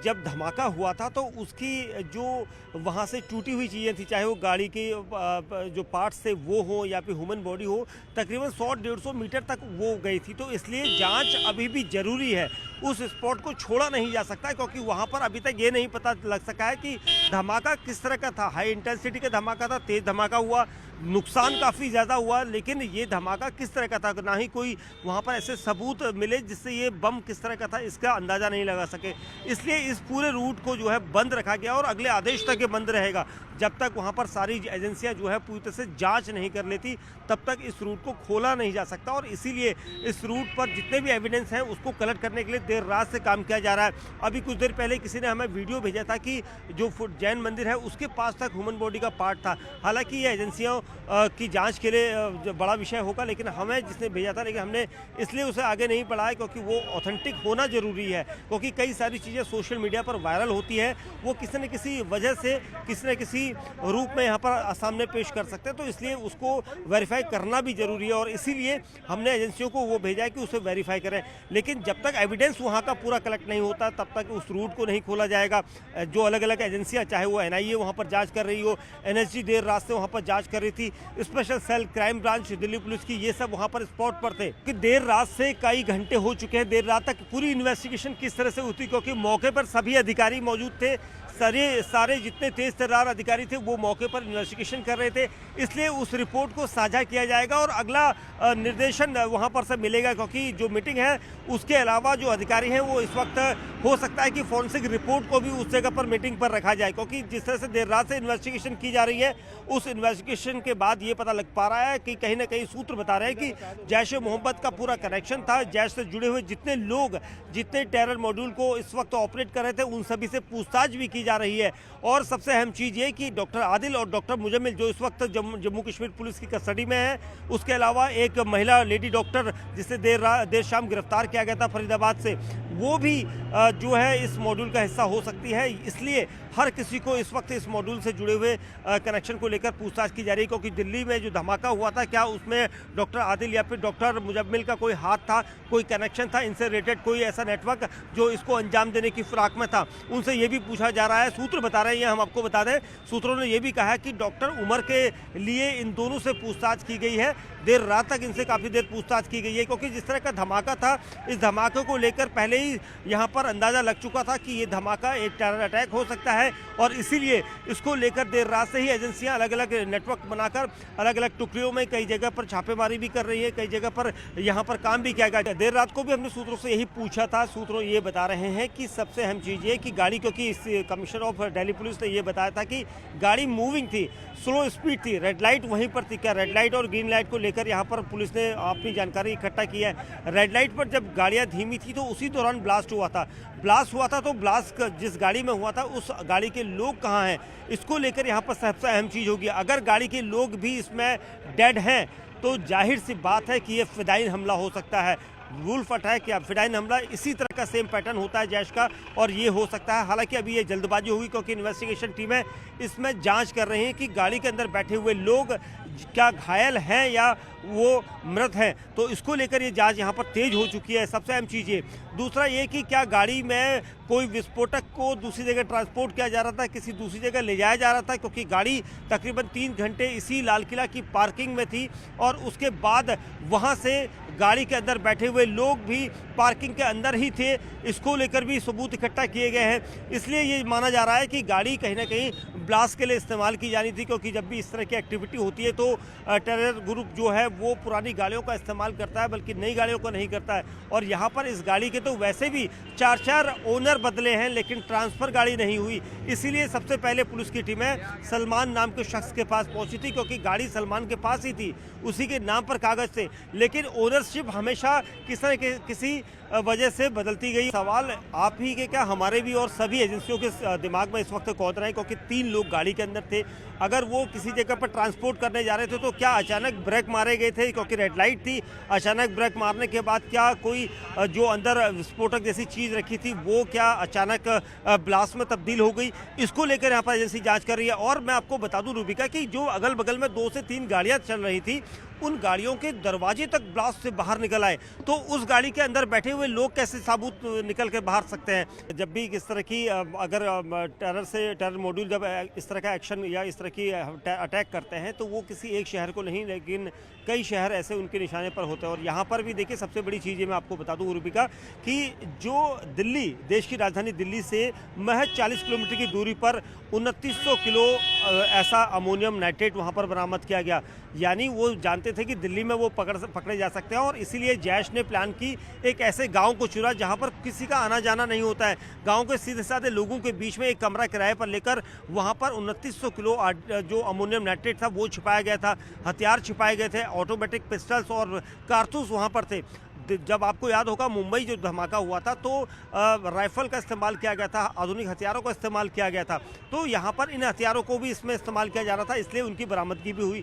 जब धमाका हुआ था तो उसकी जो वहाँ से टूटी हुई चीज़ें थी, चाहे वो गाड़ी के जो पार्ट्स थे वो हो या फिर ह्यूमन बॉडी हो, तकरीबन 100-150 मीटर तक वो गई थी। तो इसलिए जांच अभी भी ज़रूरी है। उस स्पॉट को छोड़ा नहीं जा सकता है, क्योंकि वहाँ पर अभी तक ये नहीं पता लग सका है कि धमाका किस तरह का था। हाई इंटेंसिटी का धमाका था, तेज़ धमाका हुआ, नुकसान काफ़ी ज़्यादा हुआ, लेकिन ये धमाका किस तरह का था, ना ही कोई वहाँ पर ऐसे सबूत मिले जिससे ये बम किस तरह का था इसका अंदाज़ा नहीं लगा सके। इसलिए इस पूरे रूट को जो है बंद रखा गया और अगले आदेश तक ये बंद रहेगा। जब तक वहाँ पर सारी एजेंसियाँ जो है पूरी तरह से जांच नहीं कर लेती, तब तक इस रूट को खोला नहीं जा सकता। और इसीलिए इस रूट पर जितने भी एविडेंस हैं उसको कलेक्ट करने के लिए देर रात से काम किया जा रहा है। अभी कुछ देर पहले किसी ने हमें वीडियो भेजा था कि जो जैन मंदिर है उसके पास तक ह्यूमन बॉडी का पार्ट था। हालांकि ये एजेंसियों की जांच के लिए बड़ा विषय होगा, लेकिन हमें जिसने भेजा था, लेकिन हमने इसलिए उसे आगे नहीं बढ़ाया क्योंकि वो ऑथेंटिक होना ज़रूरी है। क्योंकि कई सारी चीज़ें सोशल मीडिया पर वायरल होती है, वो किसी न किसी वजह से किसी न किसी रूप में यहाँ पर सामने पेश कर सकते हैं। तो इसलिए उसको वेरीफाई करना भी ज़रूरी है और इसीलिए हमने एजेंसियों को वो भेजा है कि उसे वेरीफाई करें। लेकिन जब तक एविडेंस वहाँ का पूरा कलेक्ट नहीं होता तब तक उस रूट को नहीं खोला जाएगा। जो अलग अलग एजेंसियाँ, चाहे वो NIA वहाँ पर जांच कर रही हो, NSG देर रात से वहाँ पर जांच कर रही थी, special cell, crime branch, Delhi police की, ये सब वहाँ पर स्पॉट पर थे कि देर रात से कई घंटे हो चुके हैं। देर रात तक पूरी इन्वेस्टिगेशन किस तरह से होती, क्योंकि मौके पर सभी अधिकारी मौजूद थे। सारे जितने तेज तर्रार अधिकारी थे वो मौके पर इन्वेस्टिगेशन कर रहे थे। इसलिए उस रिपोर्ट को साझा किया जाएगा और अगला निर्देशन वहां पर से मिलेगा, क्योंकि जो मीटिंग है उसके अलावा जो अधिकारी हैं वो इस वक्त हो सकता है कि फॉरेंसिक रिपोर्ट को भी उस जगह पर मीटिंग पर रखा जाए। क्योंकि जिस तरह से देर रात से इन्वेस्टिगेशन की जा रही है, उस इन्वेस्टिगेशन के बाद ये पता लग पा रहा है कि कहीं ना कहीं सूत्र बता रहे हैं कि जैश ए मोहम्मद का पूरा कनेक्शन था। जैश से जुड़े हुए जितने लोग, जितने टेरर मॉड्यूल को इस वक्त ऑपरेट कर रहे थे, उन सभी से पूछताछ भी की जा रही है। और सबसे अहम चीज़ ये कि डॉक्टर आदिल और डॉक्टर मुजम्मिल जो इस वक्त जम्मू कश्मीर पुलिस की कस्टडी में है, उसके अलावा एक महिला लेडी डॉक्टर जिसे देर शाम गिरफ्तार किया गया था फरीदाबाद से, वो भी जो है इस मॉड्यूल का हिस्सा हो सकती है। इसलिए हर किसी को इस वक्त इस मॉड्यूल से जुड़े हुए कनेक्शन को लेकर पूछताछ की जा रही है। क्योंकि दिल्ली में जो धमाका हुआ था, क्या उसमें डॉक्टर आदिल या फिर डॉक्टर मुजम्मिल का कोई हाथ था, कोई कनेक्शन था, इनसे रिलेटेड कोई ऐसा नेटवर्क जो इसको अंजाम देने की फिराक में था, उनसे ये भी पूछा जा रहा है। सूत्र बता रहे हैं, हम आपको बता दें, सूत्रों ने यह भी कहा कि डॉक्टर उमर के लिए इन दोनों से पूछताछ की गई है। देर रात तक इनसे काफ़ी देर पूछताछ की गई है, क्योंकि जिस तरह का धमाका था, इस धमाके को लेकर पहले ही यहाँ पर अंदाज़ा लग चुका था कि ये धमाका एक टेरर अटैक हो सकता है। और इसीलिए इसको लेकर देर रात से ही एजेंसियां अलग अलग नेटवर्क बनाकर अलग अलग टुकड़ियों में कई जगह पर छापेमारी भी कर रही है, कई जगह पर यहाँ पर काम भी किया गया। देर रात को भी हमने सूत्रों से यही पूछा था। सूत्रों ये बता रहे हैं कि सबसे अहम चीज़ ये कि गाड़ी, क्योंकि इस कमिश्नर ऑफ दिल्ली पुलिस ने यह बताया था कि गाड़ी मूविंग थी, स्लो स्पीड थी, रेड लाइट वहीं पर थी। क्या रेड लाइट और ग्रीन लाइट को लेकर यहाँ पर पुलिस ने अपनी जानकारी इकट्ठा की है। रेड लाइट पर जब गाड़ियाँ धीमी थी तो उसी दौरान ब्लास्ट हुआ था। तो ब्लास्ट जिस गाड़ी में हुआ था उस गाड़ी के लोग कहाँ हैं, इसको लेकर यहाँ पर सबसे अहम चीज़ होगी। अगर गाड़ी के लोग भी इसमें डेड हैं तो जाहिर सी बात है कि ये फिदाइन हमला हो सकता है। वुल्फ अटैक या फिदाइन हमला इसी तरह का सेम पैटर्न होता है जैश का, और ये हो सकता है। हालांकि अभी ये जल्दबाजी होगी क्योंकि इन्वेस्टिगेशन टीमें इसमें जांच कर रही हैं कि गाड़ी के अंदर बैठे हुए लोग क्या घायल हैं या वो मृत हैं। तो इसको लेकर ये जांच यहाँ पर तेज हो चुकी है। सबसे अहम चीज़ ये। दूसरा ये कि क्या गाड़ी में कोई विस्फोटक को दूसरी जगह ट्रांसपोर्ट किया जा रहा था, किसी दूसरी जगह ले जाया जा रहा था, क्योंकि गाड़ी तकरीबन 3 घंटे इसी लाल किला की पार्किंग में थी और उसके बाद वहाँ से गाड़ी के अंदर बैठे हुए लोग भी पार्किंग के अंदर ही थे। इसको लेकर भी सबूत इकट्ठा किए गए हैं। इसलिए ये माना जा रहा है कि गाड़ी कहीं ना कहीं ब्लास्ट के लिए इस्तेमाल की जानी थी, क्योंकि जब भी इस तरह की एक्टिविटी होती है तो टेरर ग्रुप जो है वो पुरानी गाड़ियों का इस्तेमाल करता है, बल्कि नई गाड़ियों को नहीं करता है। और यहाँ पर इस गाड़ी के तो वैसे भी 4 ओनर बदले हैं, लेकिन ट्रांसफ़र गाड़ी नहीं हुई। इसीलिए सबसे पहले पुलिस की टीमें सलमान नाम के शख्स के पास पहुंची थी, क्योंकि गाड़ी सलमान के पास ही थी, उसी के नाम पर कागज़ थे। लेकिन ओनरशिप हमेशा किसी वजह से बदलती गई। सवाल आप ही के क्या हमारे भी और सभी एजेंसियों के दिमाग में इस वक्त कौंध रहे हैं, क्योंकि 3 लोग गाड़ी के अंदर थे। अगर वो किसी जगह पर ट्रांसपोर्ट करने जा रहे थे तो क्या अचानक ब्रेक मारे गए थे, क्योंकि रेड लाइट थी, अचानक ब्रेक मारने के बाद क्या कोई जो अंदर विस्फोटक जैसी चीज़ रखी थी वो क्या अचानक ब्लास्ट में तब्दील हो गई। इसको लेकर यहाँ पर एजेंसी जाँच कर रही है। और मैं आपको बता दूँ रूबिका कि जो अगल बगल में 2 से 3 गाड़ियाँ चल रही थी, उन गाड़ियों के दरवाजे तक ब्लास्ट से बाहर निकल आए, तो उस गाड़ी के अंदर बैठे हुए लोग कैसे साबुत निकल के बाहर सकते हैं। जब भी इस तरह की अगर टेरर मॉड्यूल जब इस तरह का एक्शन या इस तरह की अटैक करते हैं तो वो किसी एक शहर को नहीं, लेकिन कई शहर ऐसे उनके निशाने पर होते हैं। और यहाँ पर भी देखिए, सबसे बड़ी चीज़ ये मैं आपको बता दूँ उर्विका, कि जो दिल्ली, देश की राजधानी दिल्ली से महज 40 किलोमीटर की दूरी पर 2900 किलो ऐसा अमोनियम नाइट्रेट वहाँ पर बरामद किया गया। यानी वो जानते थे कि दिल्ली में वो पकड़े जा सकते हैं, और इसीलिए जैश ने प्लान की एक ऐसे गांव को चुना जहां पर किसी का आना जाना नहीं होता है। गांव के सीधे साधे लोगों के बीच में एक कमरा किराए पर लेकर वहां पर 2900 किलो जो अमोनियम नाइट्रेट था वो छिपाया गया था। हथियार छिपाए गए थे, ऑटोमेटिक पिस्टल्स और कारतूस वहां पर थे। जब आपको याद होगा मुंबई जो धमाका हुआ था तो राइफल का इस्तेमाल किया गया था, आधुनिक हथियारों का इस्तेमाल किया गया था। तो यहाँ पर इन हथियारों को भी इसमें इस्तेमाल किया जा रहा था, इसलिए उनकी बरामदगी भी हुई।